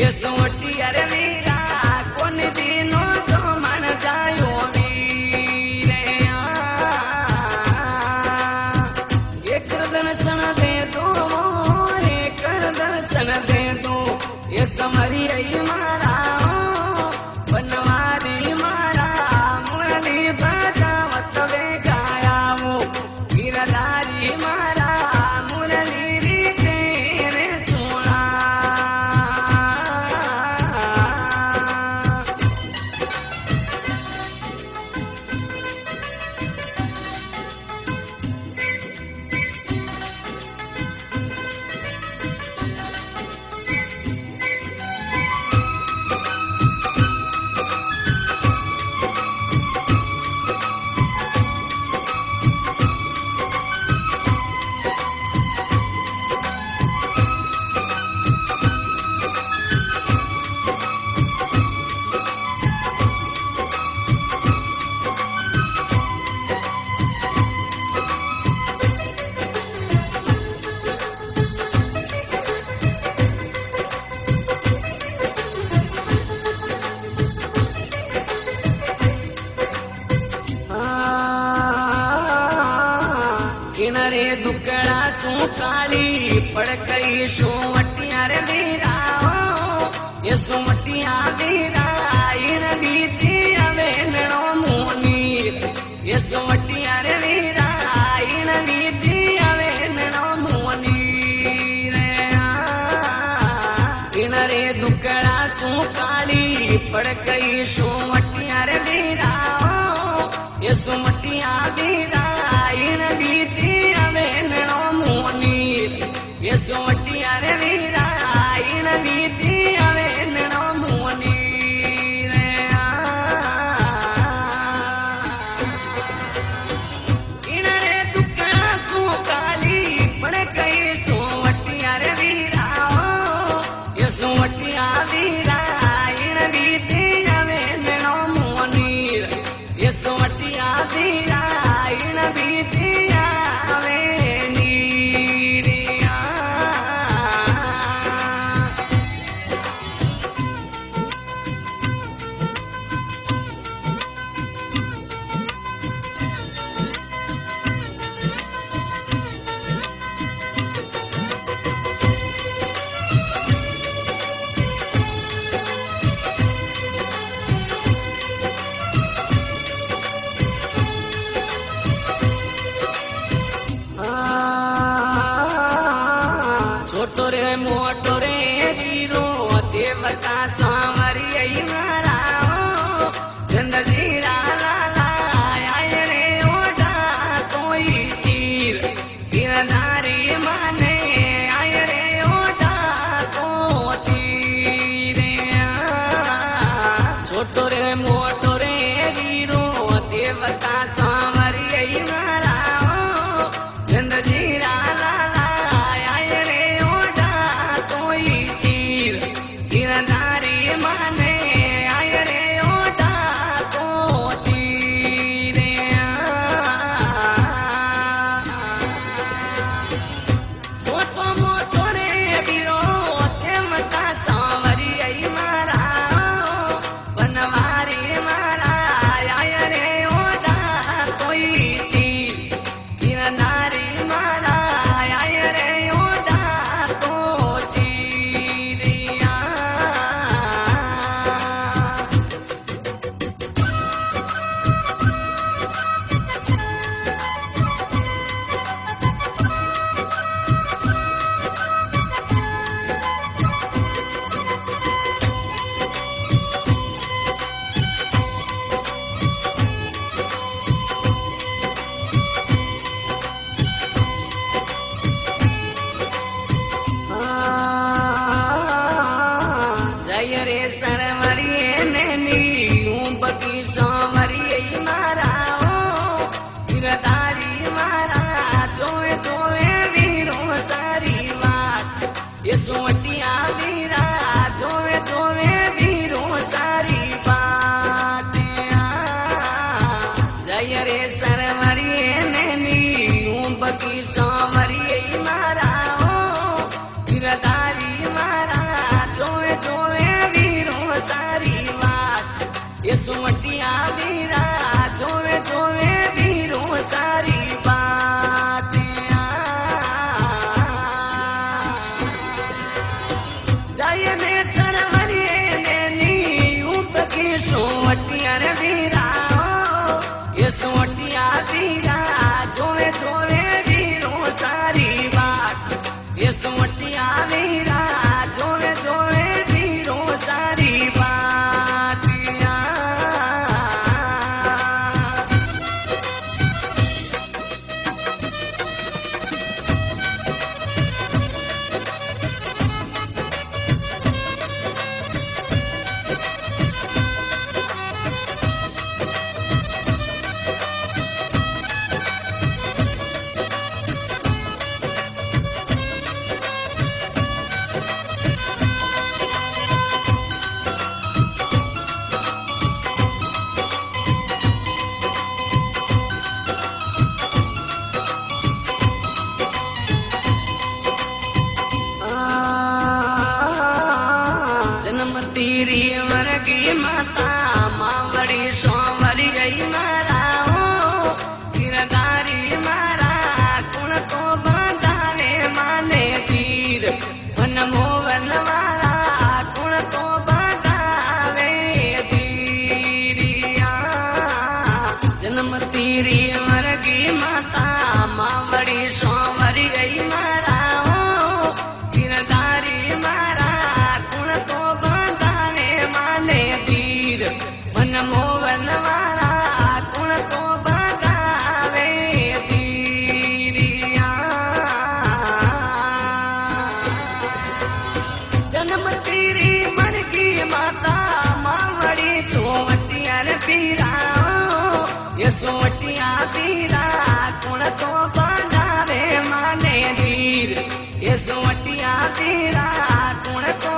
ये सोटी अरे वीरा कोन दिनो जो मन जायो वीरे एक दर्शन दे दो एक दर्शन दे दो ये समरी आई मारा बनवारी मारा मुरली बजावत वे गाया वो गिरधारी मारा मुरली री तेरे छोड़ा किनारे दुकड़ा सू काली पड़ गई सोमटिया रे वीरा ये सोमटिया वीरा इन बीती अवे नणो मुनीर ये सोमटिया रे वीरा इन बीती अवे नणो मुनीर किनारे दुकड़ा सू काली पड़ गई सोमटिया रे वीरा ये सोमटिया वीरा इन बीती अवे नणो मुनीर ये सोमटिया रे वीरा इन बीती अवे नणो मुनीर इन रे दुकड़ा सू काली पड़ गई सोमटिया रे वीरा ये सोमटिया वीरा इन बीती अवे नणो मुनीर ये सोमटिया वीरा इन बीती अवे नीरिया छोटो रे मोटो रे वीरो देवता सामरी आई मारा गंदजीरा लाला आए रे ओडा कोई चीर गिरधारी माने आए रे ओडा को चीर छोटो रे मोटो रे वीरो देवता सामरी आई मारा गंदजीरा लाला आए रे ओडा कोई चीर गिरधारी माने आए रे ओडा को चीर छोटो मोटो रे वीरो देवता सांवरी आई मारा बनवारी मारा आए रे ओडा कोई चीर गिरधारी मारा आए रे ओडा को चीरिया जय रे सरवरी नैनी बगी सांवरी मारा गिरधारी मारा जोए जोए वीरो सारी बात ये सोमटिया वीरा जोए जोए वीरो सारी बात जय रे सरवरी नैनी बगी सांवरी मारा गिरधारी मारा जोए जोए सुवटिया वीरा जोवे जोवे वीरो सारी बाटिया जयने सरवरिये ने नीऊप की सुवटिया रे वीरा ये सुवटिया वीरा जोवे जोवे वीरो सारी बाट ये सुवटिया वीरा जोवे जोवे वीरो सारी बाटिया जन्म तेरी वर्गी माता मावड़ी सोमरी गई मारा हो किरदारी मारा कुण तो बांधावे माने तीर वन मोवन मारा कुण तो बांधावे तीरिया जन्म तेरी वर्गी माता मावड़ी सोमरी गई मारा हो किरदारी मारा मन मोवन मारा कुण तो बागावे धीरिया जन्म तेरी मन की माता मावड़ी सोवटिया रे पीरा ये सोवटिया पीरा कुण तो बागावे माने धीर ये सोवटिया पीरा कुण तो